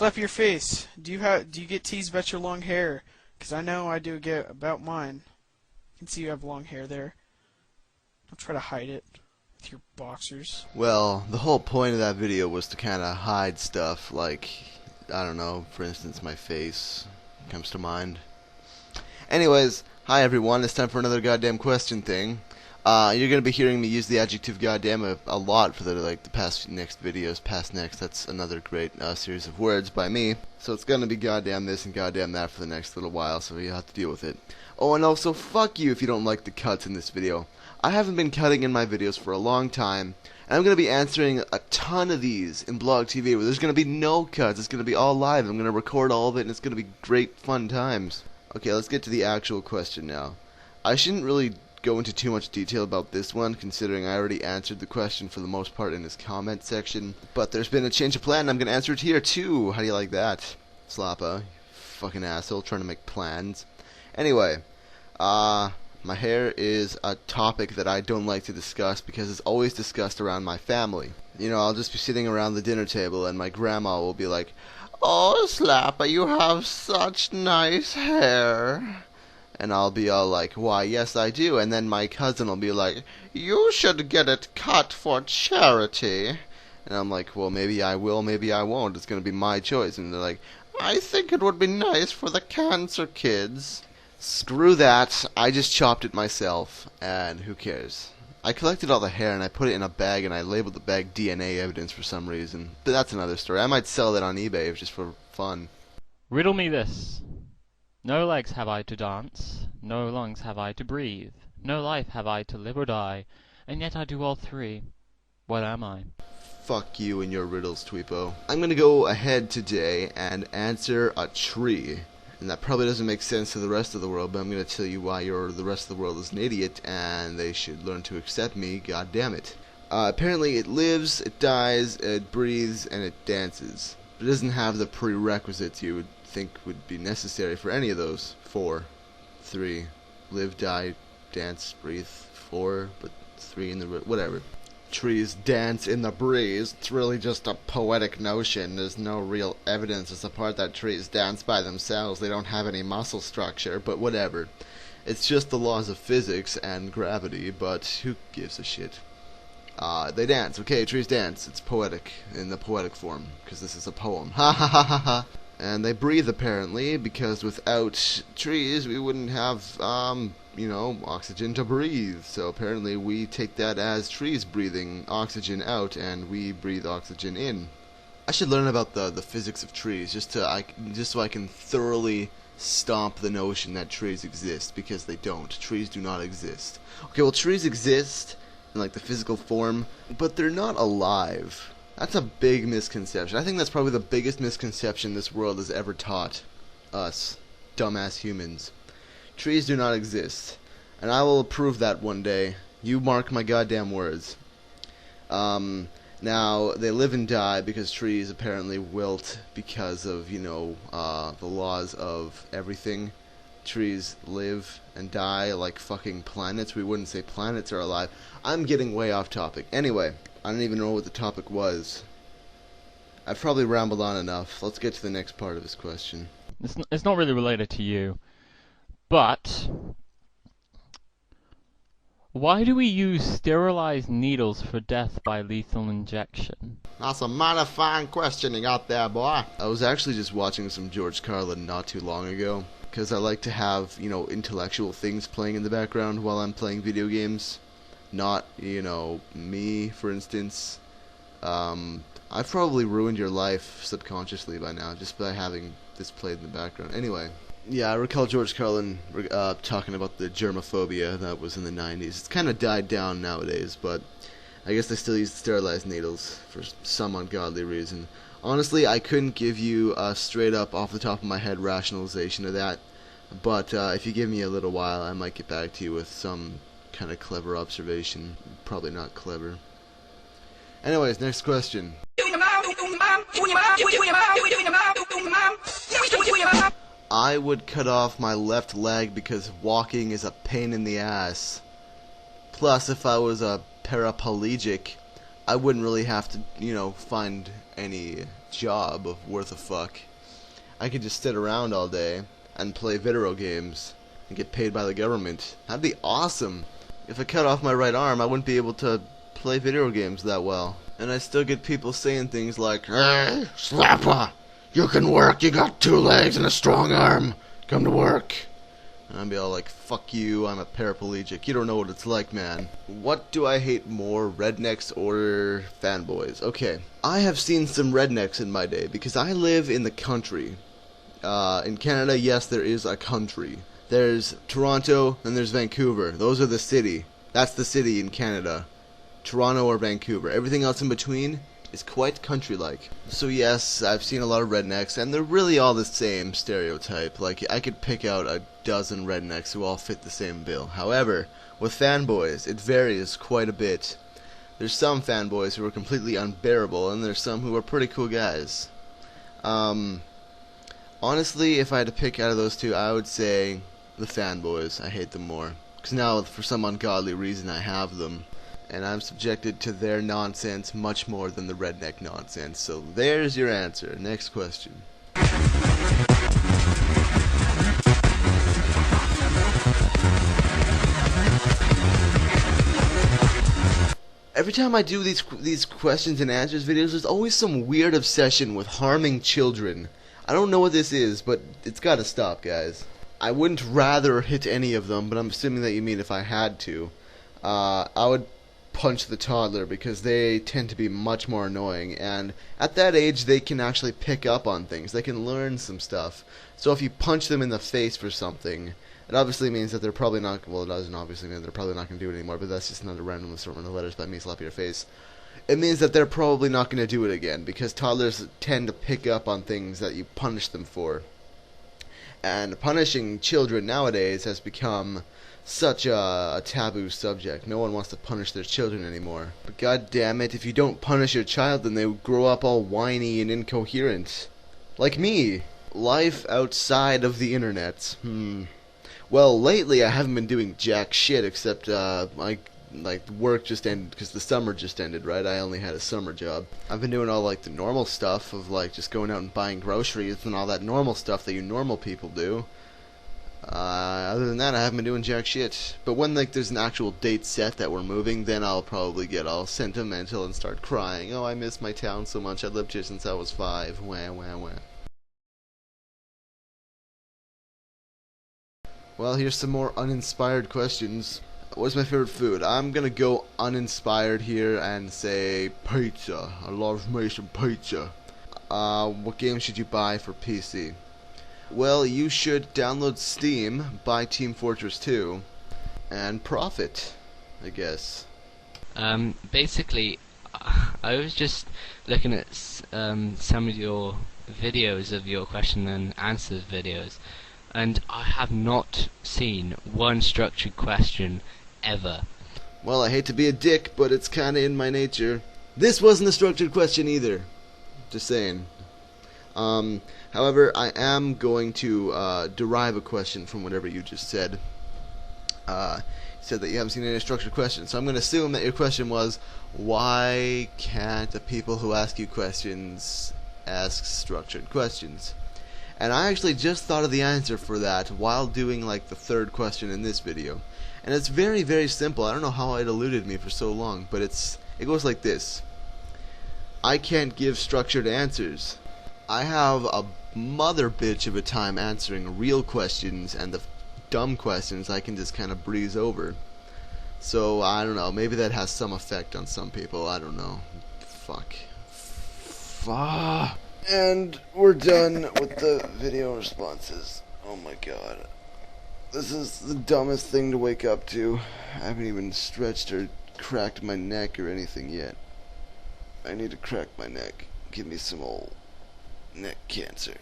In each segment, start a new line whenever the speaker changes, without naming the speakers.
Slap your face. Do you get teased about your long hair? Because I know I do get about mine. I can see you have long hair there. Don't try to hide it with your boxers.
Well, the whole point of that video was to kind of hide stuff like, I don't know, for instance, my face comes to mind. Anyways, hi everyone, it's time for another goddamn question thing. You're gonna be hearing me use the adjective goddamn a lot for the past next videos. Past next, that's another great series of words by me. So it's gonna be goddamn this and goddamn that for the next little while, so you have to deal with it. Oh, and also fuck you if you don't like the cuts in this video. I haven't been cutting in my videos for a long time, and I'm gonna be answering a ton of these in BLOGTV where there's gonna be no cuts. It's gonna be all live. I'm gonna record all of it, and it's gonna be great fun times. Okay, let's get to the actual question now. I shouldn't really go into too much detail about this one, considering I already answered the question for the most part in his comment section. But there's been a change of plan, and I'm going to answer it here too. How do you like that, Slappa? You fucking asshole, trying to make plans. Anyway, my hair is a topic that I don't like to discuss because it's always discussed around my family. You know, I'll just be sitting around the dinner table, and my grandma will be like, "Oh, Slappa, you have such nice hair." And I'll be all like, "Why, yes I do." And then my cousin will be like, "You should get it cut for charity." And I'm like, "Well, maybe I will, maybe I won't. It's going to be my choice." And they're like, "I think it would be nice for the cancer kids." Screw that. I just chopped it myself. And who cares? I collected all the hair and I put it in a bag and I labeled the bag DNA evidence for some reason. But that's another story. I might sell that on eBay just for fun.
Riddle me this. No legs have I to dance, no lungs have I to breathe, no life have I to live or die, and yet I do all three. What am I?
Fuck you and your riddles, Tweepo. I'm gonna go ahead today and answer a tree. And that probably doesn't make sense to the rest of the world, but I'm gonna tell you why the rest of the world is an idiot, and they should learn to accept me, god damn it. Apparently it lives, it dies, it breathes, and it dances. But it doesn't have the prerequisites you would think would be necessary for any of those. 4, 3, live, die, dance, breathe. 4, but 3 in the whatever. Trees dance in the breeze. It's really just a poetic notion. There's no real evidence to support that trees dance by themselves. They don't have any muscle structure, but whatever. It's just the laws of physics and gravity, but who gives a shit? They dance. Okay, trees dance. It's poetic in the poetic form, because this is a poem. Ha ha ha ha ha. And they breathe, apparently, because without trees we wouldn't have, you know, oxygen to breathe. So apparently we take that as trees breathing oxygen out, and we breathe oxygen in. I should learn about the physics of trees, just so I can thoroughly stomp the notion that trees exist, because they don't. Trees do not exist. Okay, well, trees exist in, like, the physical form, but they're not alive. That's a big misconception. I think that's probably the biggest misconception this world has ever taught us, dumbass humans. Trees do not exist, and I will prove that one day. You mark my goddamn words. Now, they live and die because trees apparently wilt because of, you know, the laws of everything. Trees live and die like fucking planets. We wouldn't say planets are alive. I'm getting way off topic. Anyway, I don't even know what the topic was. I've probably rambled on enough. Let's get to the next part of this question.
It's not really related to you, but why do we use sterilized needles for death by lethal injection?
That's a mighty fine question you got there, boy. I was actually just watching some George Carlin not too long ago, because I like to have, you know, intellectual things playing in the background while I'm playing video games. Not, you know, me, for instance. I've probably ruined your life subconsciously by now, just by having this played in the background. Anyway, yeah, I recall George Carlin talking about the germophobia that was in the 90s. It's kind of died down nowadays, but I guess they still use sterilized needles for some ungodly reason. Honestly, I couldn't give you a straight up, off the top of my head rationalization of that, but if you give me a little while, I might get back to you with some kind of clever observation. Probably not clever. Anyways, next question. I would cut off my left leg because walking is a pain in the ass. Plus, if I was a paraplegic, I wouldn't really have to, find any job worth a fuck. I could just sit around all day and play videro games and get paid by the government. That'd be awesome. If I cut off my right arm, I wouldn't be able to play video games that well. And I still get people saying things like, "Hey, Slapper, you can work, you got 2 legs and a strong arm. Come to work." And I'd be all like, "Fuck you, I'm a paraplegic. You don't know what it's like, man." What do I hate more, rednecks or fanboys? Okay, I have seen some rednecks in my day because I live in the country. In Canada, yes, there is a country. There's Toronto, and there's Vancouver. Those are the city. That's the city in Canada. Toronto or Vancouver. Everything else in between is quite country-like. So yes, I've seen a lot of rednecks, and they're really all the same stereotype. Like, I could pick out a dozen rednecks who all fit the same bill. However, with fanboys, it varies quite a bit. There's some fanboys who are completely unbearable, and there's some who are pretty cool guys. Honestly, if I had to pick out of those two, I would say the fanboys. I hate them more. Because now, for some ungodly reason, I have them. And I'm subjected to their nonsense much more than the redneck nonsense. So there's your answer. Next question. Every time I do these questions and answers videos, there's always some weird obsession with harming children. I don't know what this is, but it's gotta stop, guys. I wouldn't rather hit any of them, but I'm assuming that you mean if I had to. I would punch the toddler because they tend to be much more annoying, and at that age they can actually pick up on things. They can learn some stuff. So if you punch them in the face for something, it obviously means that they're probably not, well, it doesn't obviously mean they're probably not going to do it anymore, but that's just another random assortment of letters by me slap your face. It means that they're probably not going to do it again, because toddlers tend to pick up on things that you punish them for. And punishing children nowadays has become such a taboo subject. No one wants to punish their children anymore. But god damn it, if you don't punish your child, then they grow up all whiny and incoherent. Like me. Life outside of the internet. Well, lately I haven't been doing jack shit except, work just ended because the summer just ended, right? I only had a summer job. I've been doing all, the normal stuff of, just going out and buying groceries and all that normal stuff that you normal people do. Other than that, I haven't been doing jack shit. But when, there's an actual date set that we're moving, then I'll probably get all sentimental and start crying. Oh, I miss my town so much. I lived here since I was 5. Wah, wah, wah. Well, here's some more uninspired questions. What's my favorite food? I'm gonna go uninspired here and say pizza. I love me some pizza. What game should you buy for PC? Well, you should download Steam, buy Team Fortress 2, and profit, I guess.
Basically, I was just looking at some of your videos of your question and answers videos, and I have not seen one structured question ever.
Well, I hate to be a dick, but it's kinda in my nature. This wasn't a structured question either. Just saying. However, I am going to derive a question from whatever you just said. You said that you haven't seen any structured questions, so I'm going to assume that your question was, why can't the people who ask you questions ask structured questions? And I actually just thought of the answer for that while doing the third question in this video. And it's very, very simple. I don't know how it eluded me for so long, but it goes like this. I can't give structured answers. I have a mother bitch of a time answering real questions, and the dumb questions I can just kind of breeze over. So, I don't know, maybe that has some effect on some people, I don't know. Fuck. And we're done with the video responses. Oh my god. This is the dumbest thing to wake up to. I haven't even stretched or cracked my neck or anything yet. I need to crack my neck. Give me some old neck cancer.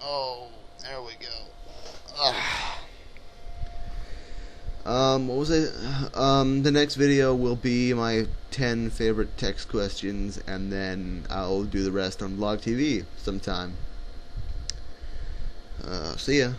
Oh, there we go. What was I? The next video will be my 10 favorite text questions, and then I'll do the rest on BLOGTV sometime. See ya.